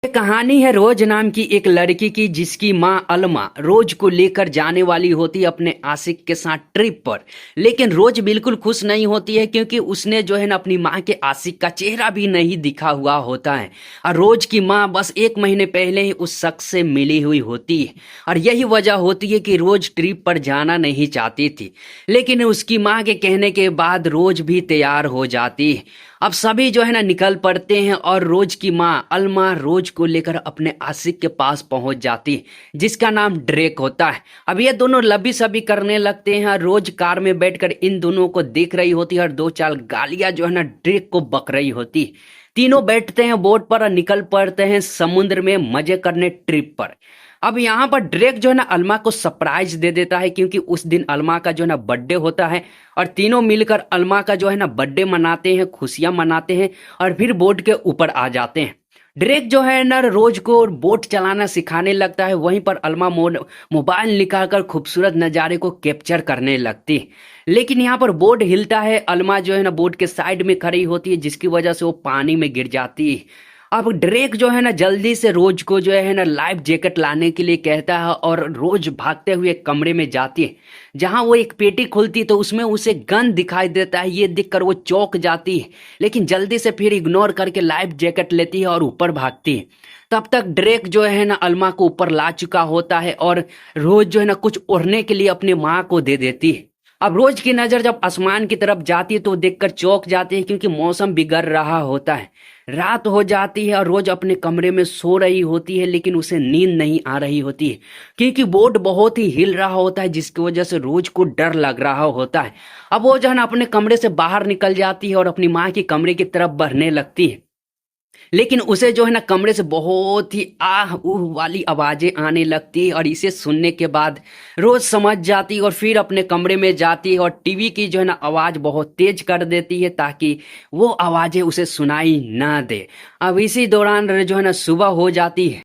ये कहानी है रोज नाम की एक लड़की की, जिसकी माँ अलमा रोज को लेकर जाने वाली होती है अपने आशिक के साथ ट्रिप पर। लेकिन रोज बिल्कुल खुश नहीं होती है, क्योंकि उसने जो है ना अपनी माँ के आशिक का चेहरा भी नहीं दिखा हुआ होता है। और रोज की माँ बस 1 महीने पहले ही उस शख्स से मिली हुई होती है, और यही वजह होती है कि रोज ट्रिप पर जाना नहीं चाहती थी। लेकिन उसकी माँ के कहने के बाद रोज भी तैयार हो जाती है। अब सभी जो है ना निकल पड़ते हैं, और रोज की माँ अलमा रोज को लेकर अपने आशिक के पास पहुंच जाती है, जिसका नाम ड्रेक होता है। अब ये दोनों लबी सभी करने लगते हैं। रोज कार में बैठकर इन दोनों को देख रही होती है, और दो चार गालियां जो है ना ड्रेक को बक रही होती। तीनों बैठते हैं बोट पर और निकल पड़ते हैं समुद्र में मजे करने ट्रिप पर। अब यहाँ पर ड्रेक जो है ना अलमा को सरप्राइज दे देता है, क्योंकि उस दिन अलमा का जो है ना बर्थडे होता है। और तीनों मिलकर अलमा का जो है ना बर्थडे मनाते हैं, खुशियां मनाते हैं, और फिर बोट के ऊपर आ जाते हैं। ड्रेक जो है ना रोज को बोट चलाना सिखाने लगता है। वहीं पर अलमा मोबाइल निकालकर खूबसूरत नज़ारे को कैप्चर करने लगती। लेकिन यहाँ पर बोट हिलता है। अलमा जो है ना बोट के साइड में खड़ी होती है, जिसकी वजह से वो पानी में गिर जाती है। अब ड्रेक जो है ना जल्दी से रोज को जो है ना लाइफ जैकेट लाने के लिए कहता है, और रोज भागते हुए कमरे में जाती है, जहां वो एक पेटी खुलती है तो उसमें उसे गन दिखाई देता है। ये देखकर वो चौंक जाती है, लेकिन जल्दी से फिर इग्नोर करके लाइफ जैकेट लेती है और ऊपर भागती है। तब तक ड्रेक जो है ना अलमा को ऊपर ला चुका होता है, और रोज जो है ना कुछ ओढ़ने के लिए अपनी माँ को दे देती है। अब रोज की नजर जब आसमान की तरफ जाती है तो देखकर चौंक जाती है, क्योंकि मौसम बिगड़ रहा होता है। रात हो जाती है और रोज अपने कमरे में सो रही होती है, लेकिन उसे नींद नहीं आ रही होती है, क्योंकि बोट बहुत ही हिल रहा होता है, जिसकी वजह से रोज को डर लग रहा होता है। अब वो जो है ना अपने कमरे से बाहर निकल जाती है और अपनी माँ के कमरे की तरफ बढ़ने लगती है। लेकिन उसे जो है ना कमरे से बहुत ही आह उह वाली आवाजें आने लगती है, और इसे सुनने के बाद रोज समझ जाती है और फिर अपने कमरे में जाती है, और टीवी की जो है ना आवाज बहुत तेज कर देती है, ताकि वो आवाजें उसे सुनाई ना दे। अब इसी दौरान जो है ना सुबह हो जाती है।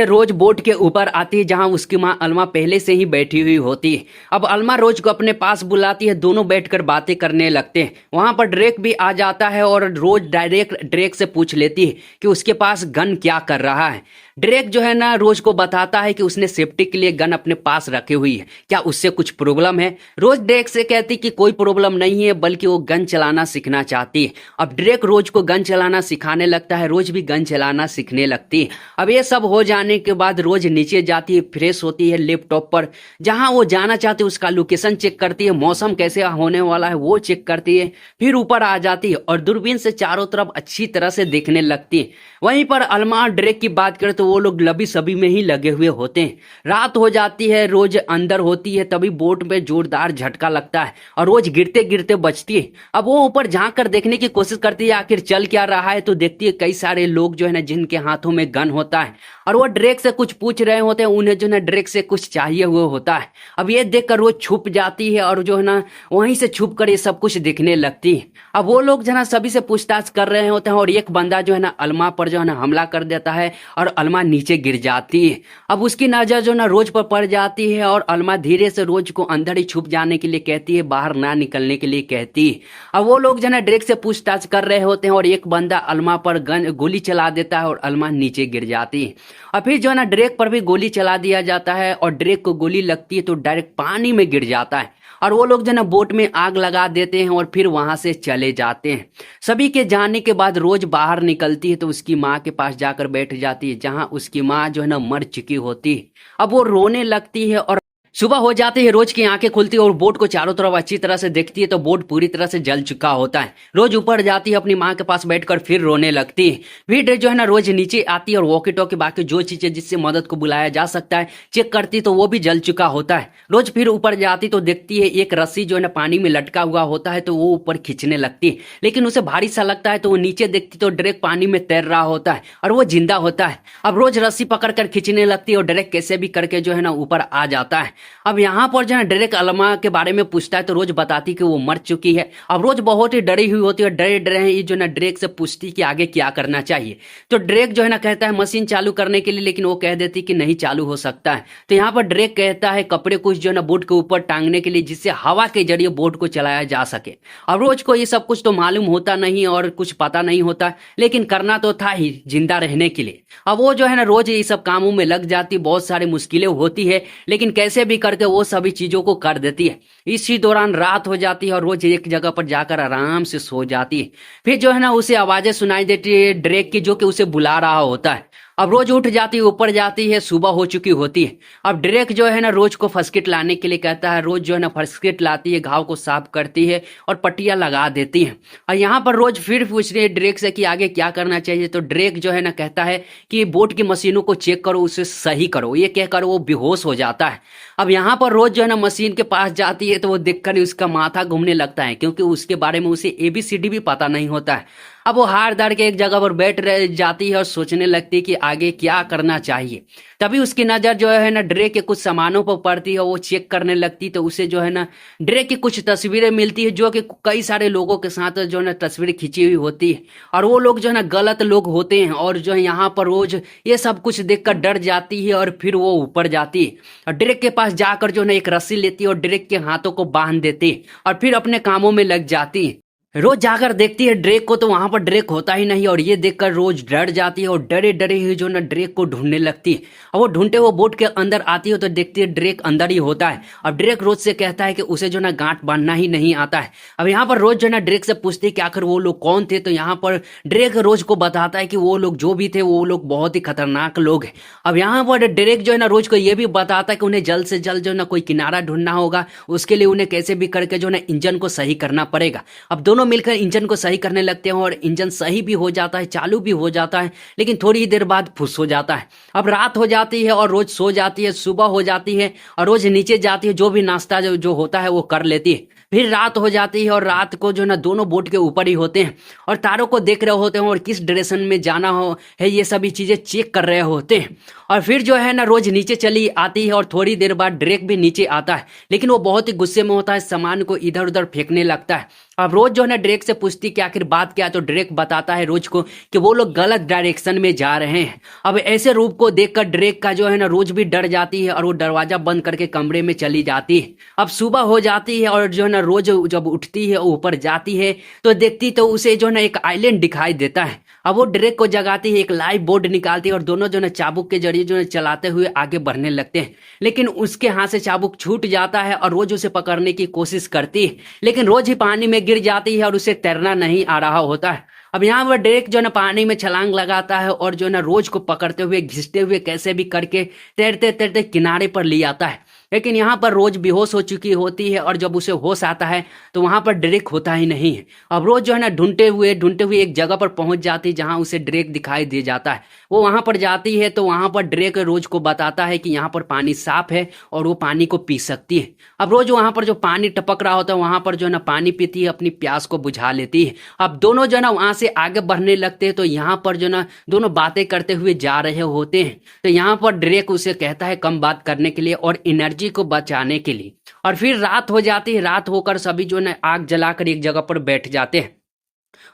रोज बोट के ऊपर आती है, जहां उसकी माँ अलमा पहले से ही बैठी हुई होती है। अब अलमा रोज को अपने पास बुलाती है, दोनों बैठकर बातें करने लगते हैं। वहां पर ड्रेक भी आ जाता है, और रोज डायरेक्ट ड्रेक से पूछ लेती है कि उसके पास गन क्या कर रहा है। ड्रेक जो है ना रोज को बताता है कि उसने सेफ्टी के लिए गन अपने पास रखी हुई है, क्या उससे कुछ प्रॉब्लम है। रोज ड्रेक से कहती कि कोई प्रॉब्लम नहीं है, बल्कि वो गन चलाना सीखना चाहती है। अब ड्रेक रोज को गन चलाना सिखाने लगता है, रोज भी गन चलाना सीखने लगती है। अब ये सब हो जाने के बाद रोज नीचे जाती है, फ्रेश होती है लैपटॉप पर, जहां वो जाना चाहती है उसका लोकेशन चेक करती है, मौसम कैसे होने वाला है वो चेक करती है। फिर ऊपर आ जाती है और दूरबीन से चारों तरफ अच्छी तरह से देखने लगती है। वहीं पर अलमा ड्रेक की बात करें तो वो लोग लबी सभी में ही लगे हुए होते हैं। रात हो जाती है, रोज अंदर होती है, तभी बोट में जोरदार झटका लगता है, और रोज गिरते गिरते बचती है। अब वो ऊपर झांक कर देखने की कोशिश करती है आखिर चल क्या रहा है, तो देखती है कई सारे लोग जो है ना जिनके हाथों में गन होता है, और वो ड्रेक से कुछ पूछ रहे होते हैं। उन्हें जो है ना ड्रेक से कुछ चाहिए हुआ होता है। अब ये देखकर वो छुप जाती है, और जो है ना वहीं से छुप कर ये सब कुछ दिखने लगती है। अब वो लोग जो है ना सभी से पूछताछ कर रहे होते हैं, और एक बंदा जो है ना अलमा पर जो है ना हमला कर देता है, और अलमा नीचे गिर जाती है। अब उसकी नजर जो ना रोज पर पड़ जाती है, और अलमा धीरे से रोज को अंदर ही छुप जाने के लिए कहती है, बाहर ना निकलने के लिए कहती है। अब वो लोग जो है ना ड्रेक से पूछताछ कर रहे होते हैं, और एक बंदा अलमा पर गोली चला देता है, और अलमा नीचे गिर जाती है। और फिर जो है ना ड्रेक पर भी गोली चला दिया जाता है, और ड्रेक को गोली लगती है तो डायरेक्ट पानी में गिर जाता है। और वो लोग जो ना बोट में आग लगा देते हैं, और फिर वहां से चले जाते हैं। सभी के जाने के बाद रोज बाहर निकलती है तो उसकी माँ के पास जाकर बैठ जाती है, जहां उसकी माँ जो है ना मर चुकी होती है। अब वो रोने लगती है, और सुबह हो जाती है, रोज की आंखें खुलती है और बोट को चारों तरफ अच्छी तरह से देखती है तो बोट पूरी तरह से जल चुका होता है। रोज ऊपर जाती है, अपनी माँ के पास बैठकर फिर रोने लगती है। फिर जो है ना रोज नीचे आती है, और वॉकी टॉकी बाकी जो चीजें जिससे मदद को बुलाया जा सकता है चेक करती तो वो भी जल चुका होता है। रोज फिर ऊपर जाती तो देखती है एक रस्सी जो है ना पानी में लटका हुआ होता है, तो वो ऊपर खींचने लगती है, लेकिन उसे भारी सा लगता है, तो वो नीचे देखती तो ड्रेक पानी में तैर रहा होता है, और वो जिंदा होता है। अब रोज रस्सी पकड़ कर खींचने लगती है, और ड्रेक कैसे भी करके जो है ना ऊपर आ जाता है। अब यहाँ पर जो है ड्रेक अल्मा के बारे में पूछता है तो रोज बताती कि वो मर चुकी है। अब रोज बहुत ही डरी हुई होती है, डरे डरे ये जो है ना ड्रेक से पूछती कि आगे क्या करना चाहिए। तो ड्रेक जो है ना कहता है मशीन चालू करने के लिए, लेकिन वो कह देती कि नहीं चालू हो सकता है। तो यहाँ पर ड्रेक कहता है कपड़े कुछ जो है ना बोट के ऊपर टांगने के लिए, जिससे हवा के जरिए बोट को चलाया जा सके। अब रोज को ये सब कुछ तो मालूम होता नहीं और कुछ पता नहीं होता, लेकिन करना तो था ही जिंदा रहने के लिए। अब वो जो है ना रोज ये सब कामों में लग जाती, बहुत सारी मुश्किलें होती है, लेकिन कैसे भी करके वो सभी चीजों को कर देती है। इसी दौरान रात हो जाती है और रोज एक जगह पर जाकर आराम से सो जाती है। फिर जो है ना उसे आवाजें सुनाई देती है ड्रेक की, जो कि उसे बुला रहा होता है। अब रोज उठ जाती है, ऊपर जाती है, सुबह हो चुकी होती है। अब ड्रेक जो है ना रोज को फर्स्ट किट लाने के लिए कहता है। रोज जो है ना फर्स्ट किट लाती है, घाव को साफ करती है और पट्टियां लगा देती है। और यहाँ पर रोज फिर पूछ रही है ड्रेक से कि आगे क्या करना चाहिए। तो ड्रेक जो है ना कहता है कि बोट की मशीनों को चेक करो, उसे सही करो। ये कहकर वो बेहोश हो जाता है। अब यहाँ पर रोज जो है ना मशीन के पास जाती है तो वो देखकर उसका माथा घूमने लगता है, क्योंकि उसके बारे में उसे ABCD भी पता नहीं होता है। अब वो हार दार के एक जगह पर बैठ रह जाती है और सोचने लगती है कि आगे क्या करना चाहिए। तभी उसकी नजर जो है ना ड्रेक के कुछ सामानों पर पड़ती है। वो चेक करने लगती तो उसे जो है ना ड्रेक की कुछ तस्वीरें मिलती है, जो कि कई सारे लोगों के साथ जो है ना तस्वीरें खींची हुई होती है। और वो लोग जो है ना गलत लोग होते हैं। और जो है यहाँ पर रोज ये सब कुछ देखकर डर जाती है और फिर वो ऊपर जाती है और ड्रेक के पास जाकर जो है ना एक रस्सी लेती है और ड्रेक के हाथों को बांध देती है और फिर अपने कामों में लग जाती है। रोज जाकर देखती है ड्रेक को तो वहां पर ड्रेक होता ही नहीं, और ये देखकर रोज डर जाती है और डरे डरे ही जो ना ड्रेक को ढूंढने लगती है। और वो ढूंढते वो बोट के अंदर आती है तो देखती है ड्रेक अंदर ही होता है। अब ड्रेक रोज से कहता है कि उसे जो ना गांठ बांधना ही नहीं आता है। अब यहाँ पर रोज जो ना ड्रेक से पूछती है कि आखिर वो लोग कौन थे। तो यहाँ पर ड्रेक रोज को बताता है कि वो लोग जो भी थे वो लोग बहुत ही खतरनाक लोग हैं। अब यहाँ पर ड्रेक जो है ना रोज को ये भी बताता है कि उन्हें जल्द से जल्द जो है ना कोई किनारा ढूंढना होगा। उसके लिए उन्हें कैसे भी करके जो है ना इंजन को सही करना पड़ेगा। अब दोनों मिलकर इंजन को सही करने लगते हैं और इंजन सही भी हो जाता है, चालू भी हो जाता है, लेकिन थोड़ी ही देर बाद फुस हो जाता है। अब रात हो जाती है और रोज सो जाती है। सुबह हो जाती है और रोज नीचे जाती है, जो भी नाश्ता जो होता है वो कर लेती है। फिर रात हो जाती है और रात को जो ना दोनों बोट के ऊपर ही होते हैं और तारों को देख रहे होते हैं और किस डायरेक्शन में जाना हो है ये सभी चीजें चेक कर रहे होते हैं। और फिर जो है ना रोज नीचे चली आती है और थोड़ी देर बाद ड्रेक भी नीचे आता है, लेकिन वो बहुत ही गुस्से में होता है, सामान को इधर उधर फेंकने लगता है। अब रोज जो है ना ड्रेक से पूछती कि आखिर बात क्या है। तो ड्रेक बताता है रोज को कि वो लोग गलत डायरेक्शन में जा रहे हैं। अब ऐसे रूप को देखकर ड्रेक का जो है ना रोज भी डर जाती है और वो दरवाजा बंद करके कमरे में चली जाती है। अब सुबह हो जाती है और जो है ना रोज जब उठती है ऊपर जाती है तो देखती तो उसे जो है ना एक आइलैंड दिखाई देता है। अब वो ड्रेक को जगाती है, एक लाइफ बोर्ड निकालती है और दोनों जो है चाबुक के जरिए जो है चलाते हुए आगे बढ़ने लगते हैं। लेकिन उसके हाथ से चाबुक छूट जाता है और रोज उसे पकड़ने की कोशिश करती है, लेकिन रोज ही पानी में गिर जाती है और उसे तैरना नहीं आ रहा होता है। अब यहाँ पर ड्रेक जो है ना पानी में छलांग लगाता है और जो है ना रोज को पकड़ते हुए घिसते हुए कैसे भी करके तैरते तैरते किनारे पर ले आता है। लेकिन यहाँ पर रोज बेहोश हो चुकी होती है और जब उसे होश आता है तो वहां पर ड्रेक होता ही नहीं है। अब रोज जो है ना ढूंढते हुए एक जगह पर पहुंच जाती है जहां उसे ड्रेक दिखाई दे जाता है। वो वहां पर जाती है तो वहां पर ड्रेक रोज को बताता है कि यहाँ पर पानी साफ है और वो पानी को पी सकती है। अब रोज वहां पर जो पानी टपक रहा होता है वहां पर जो है ना पानी पीती है, अपनी प्यास को बुझा लेती है। अब दोनों जो है ना वहां से आगे बढ़ने लगते हैं तो यहाँ पर जो ना दोनों बातें करते हुए जा रहे होते हैं। तो यहाँ पर ड्रेक उसे कहता है कम बात करने के लिए और एनर्जी को बचाने के लिए। और फिर रात हो जाती है। रात होकर सभी जो है आग जलाकर एक जगह पर बैठ जाते हैं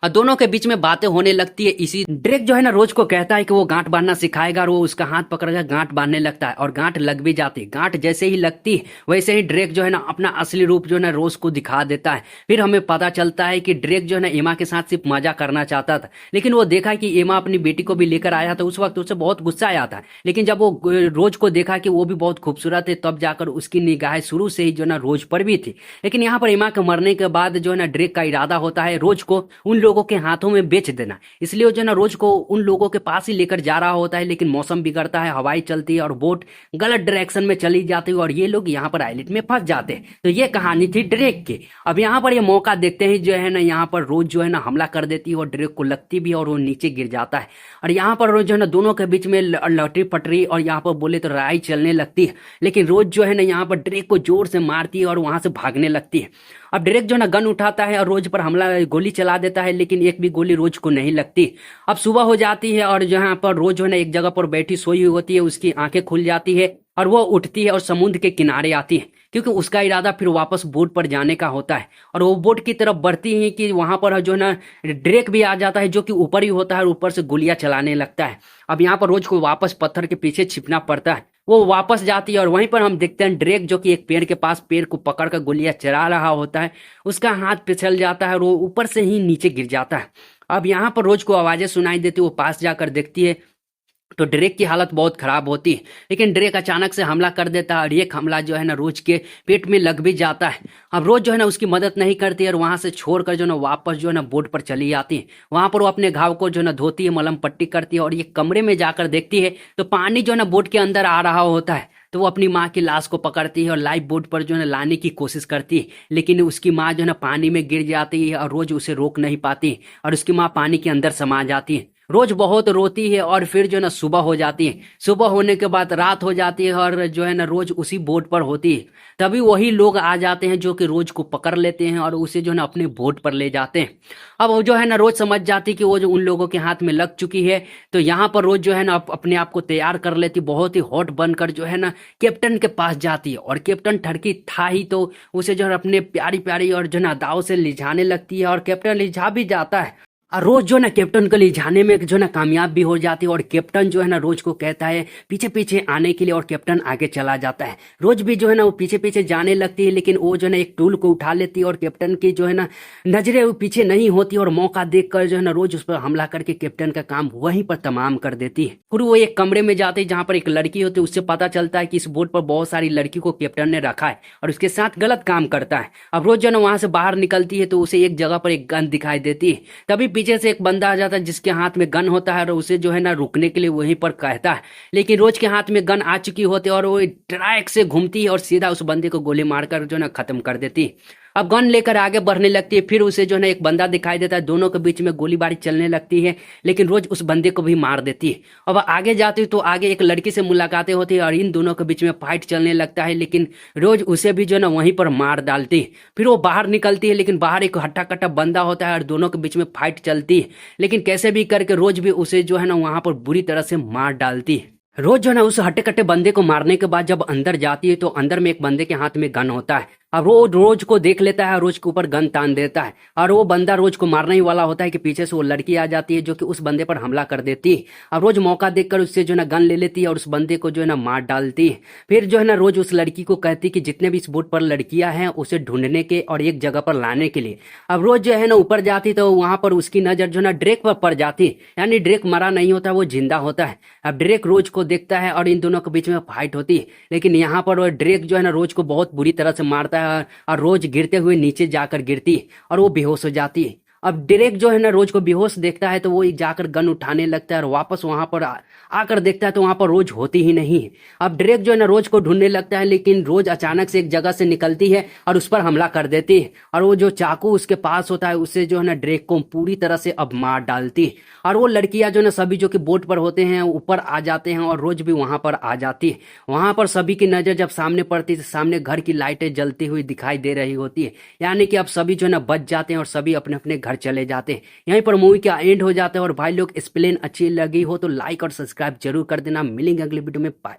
और दोनों के बीच में बातें होने लगती है। इसी ड्रेक जो है ना रोज को कहता है कि वो गांठ बांधना सिखाएगा और वो उसका हाथ पकड़कर गांठ बांधने लगता है और गांठ लग भी जाती है। गांठ जैसे ही लगती है वैसे ही ड्रेक जो है ना अपना असली रूप जो है ना रोज को दिखा देता है। फिर हमें पता चलता है कि ड्रेक जो है ना एमा के साथ सिर्फ मजा करना चाहता था, लेकिन वो देखा कि एमा अपनी बेटी को भी लेकर आया था। उस वक्त उसे बहुत गुस्सा आया था, लेकिन जब वो रोज को देखा कि वो भी बहुत खूबसूरत है तब जाकर उसकी निगाहें शुरू से ही जो है ना रोज पर भी थी। लेकिन यहाँ पर एमा के मरने के बाद जो है ना ड्रेक का इरादा होता है रोज को उन लोगों के हाथों में बेच देना। इसलिए जो है ना रोज को उन लोगों के पास ही लेकर जा रहा होता है, लेकिन मौसम बिगड़ता है, हवाई चलती है और बोट गलत डायरेक्शन में चली जाती है और ये लोग यहाँ पर आइलैंड में फंस जाते हैं। तो ये कहानी थी ड्रेक की। अब यहाँ पर ये मौका देखते हैं जो है ना यहाँ पर रोज जो है ना हमला कर देती है और ड्रेक को लगती भी और वो नीचे गिर जाता है। और यहाँ पर रोज जो है ना दोनों के बीच में लटरी पटरी और यहाँ पर बोले तो लड़ाई चलने लगती है। लेकिन रोज जो है ना यहाँ पर ड्रेक को जोर से मारती है और वहां से भागने लगती है। अब ड्रेक जो है ना गन उठाता है और रोज पर हमला गोली चला देता है। देता है, लेकिन एक भी गोली रोज को नहीं लगती। अब सुबह हो जाती है और जहाँ पर रोज जो है ना एक जगह पर बैठी सोई हुई होती है, उसकी आंखें खुल जाती है और वो उठती है और समुद्र के किनारे आती है, क्योंकि उसका इरादा फिर वापस बोट पर जाने का होता है। और वो बोट की तरफ बढ़ती है कि वहां पर जो है ना ड्रेक भी आ जाता है, जो कि ऊपर ही होता है और ऊपर से गोलियां चलाने लगता है। अब यहाँ पर रोज को वापस पत्थर के पीछे छिपना पड़ता है। वो वापस जाती है और वहीं पर हम देखते हैं ड्रेक, जो कि एक पेड़ के पास पेड़ को पकड़ कर गोलियां चला रहा होता है, उसका हाथ फिसल जाता है और वो ऊपर से ही नीचे गिर जाता है। अब यहाँ पर रोज को आवाजें सुनाई देती, वो पास जाकर देखती है तो ड्रेक की हालत बहुत खराब होती है, लेकिन ड्रेक अचानक से हमला कर देता है और एक हमला जो है ना रोज के पेट में लग भी जाता है। अब रोज जो है ना उसकी मदद नहीं करती है और वहां से छोड़कर जो है ना वापस जो है ना बोट पर चली जाती है। वहां पर वो अपने घाव को जो है ना धोती है, मलहम पट्टी करती है और ये कमरे में जाकर देखती है तो पानी जो है ना बोट के अंदर आ रहा होता है। तो वो अपनी माँ की लाश को पकड़ती है और लाइफ बोट पर जो है ना लाने की कोशिश करती है, लेकिन उसकी माँ जो है ना पानी में गिर जाती है और रोज उसे रोक नहीं पाती और उसकी माँ पानी के अंदर समा जाती है। रोज बहुत रोती है और फिर जो है ना सुबह हो जाती है। सुबह होने के बाद रात हो जाती है और जो है ना रोज उसी बोट पर होती है। तभी वही लोग आ जाते हैं जो कि रोज को पकड़ लेते हैं और उसे जो है ना अपने बोट पर ले जाते हैं। अब वो जो है ना रोज समझ जाती कि वो जो उन लोगों के हाथ में लग चुकी है, तो यहाँ पर रोज जो है ना अपने आप को तैयार कर लेती, बहुत ही हॉट बनकर जो है ना कैप्टन के पास जाती है। और कैप्टन ठरकी था ही तो उसे जो है अपने प्यारी प्यारी और जो है ना दाव से लिझाने लगती है और कैप्टन लिझा भी जाता है। और रोज जो है ना कैप्टन को ले जाने में जो है ना कामयाब भी हो जाती है और कैप्टन जो है ना रोज को कहता है पीछे पीछे आने के लिए और कैप्टन आगे चला जाता है। रोज भी जो है ना वो पीछे पीछे जाने लगती है, लेकिन वो जो है ना एक टूल को उठा लेती है और कैप्टन की जो है ना नजरें वो पीछे नहीं होती और मौका देखकर जो है ना रोज उस पर हमला करके कैप्टन का काम वहीं पर तमाम कर देती है। फिर वो एक कमरे में जाती है जहां पर एक लड़की होती है, उससे पता चलता है कि इस बोट पर बहुत सारी लड़की को कैप्टन ने रखा है और उसके साथ गलत काम करता है। अब रोज जो है ना वहां से बाहर निकलती है तो उसे एक जगह पर एक गन दिखाई देती है। तभी पीछे से एक बंदा आ जाता है जिसके हाथ में गन होता है और उसे जो है ना रुकने के लिए वहीं पर कहता है, लेकिन रोज के हाथ में गन आ चुकी होती है और वो ट्रैक से घूमती है और सीधा उस बंदे को गोली मारकर जो है ना खत्म कर देती है। अब गन लेकर आगे बढ़ने लगती है, फिर उसे जो है ना एक बंदा दिखाई देता है, दोनों के बीच में गोलीबारी चलने लगती है, लेकिन रोज उस बंदे को भी मार देती है। अब आगे जाती है तो आगे एक लड़की से मुलाकातें होती है और इन दोनों के बीच में फाइट चलने लगता है, लेकिन रोज उसे भी जो है ना वहीं पर मार डालती है। फिर वो बाहर निकलती है, लेकिन बाहर एक हट्टा कट्टा बंदा होता है और दोनों के बीच में फाइट चलती है, लेकिन कैसे भी करके रोज भी उसे जो है ना वहां पर बुरी तरह से मार डालती है। रोज जो है ना उस हट्टे कट्टे बंदे को मारने के बाद जब अंदर जाती है तो अंदर में एक बंदे के हाथ में गन होता है। अब वो रोज को देख लेता है, रोज के ऊपर गन तान देता है और वो बंदा रोज को मारने ही वाला होता है कि पीछे से वो लड़की आ जाती है जो कि उस बंदे पर हमला कर देती है। अब रोज मौका देखकर उससे जो है ना गन ले लेती है और उस बंदे को जो है ना मार डालती है। फिर जो है ना रोज उस लड़की को कहती कि जितने भी इस बोट पर लड़कियां हैं उसे ढूंढने के और एक जगह पर लाने के लिए। अब रोज जो है ना ऊपर जाती तो वहां पर उसकी नजर जो है ना ड्रेक पर पड़ जाती, यानी ड्रेक मरा नहीं होता, वो जिंदा होता है। अब ड्रेक रोज को देखता है और इन दोनों के बीच में फाइट होती है, लेकिन यहाँ पर वो ड्रेक जो है ना रोज को बहुत बुरी तरह से मारता है और रोज गिरते हुए नीचे जाकर गिरती है और वो बेहोश हो जाती है। अब ड्रेक जो है ना रोज को बेहोश देखता है तो वो जाकर गन उठाने लगता है और वापस वहां पर आकर देखता है तो वहां पर रोज होती ही नहीं है। अब ड्रेक जो है ना रोज को ढूंढने लगता है, लेकिन रोज अचानक से एक जगह से निकलती है और उस पर हमला कर देती है और वो जो चाकू उसके पास होता है उससे जो है ना ड्रेक को पूरी तरह से अब मार डालती है। और वो लड़कियां जो है ना सभी जो कि बोट पर होते हैं ऊपर आ जाते हैं और रोज भी वहां पर आ जाती है। वहां पर सभी की नजर जब सामने पड़ती है तो सामने घर की लाइटें जलती हुई दिखाई दे रही होती है, यानी कि अब सभी जो है ना बच जाते हैं और सभी अपने अपने घर चले जाते हैं। यहीं पर मूवी का एंड हो जाता है। और भाई लोग इस प्लेन अच्छी लगी हो तो लाइक और सब्सक्राइब जरूर कर देना। मिलेंगे अगले वीडियो में, बाय।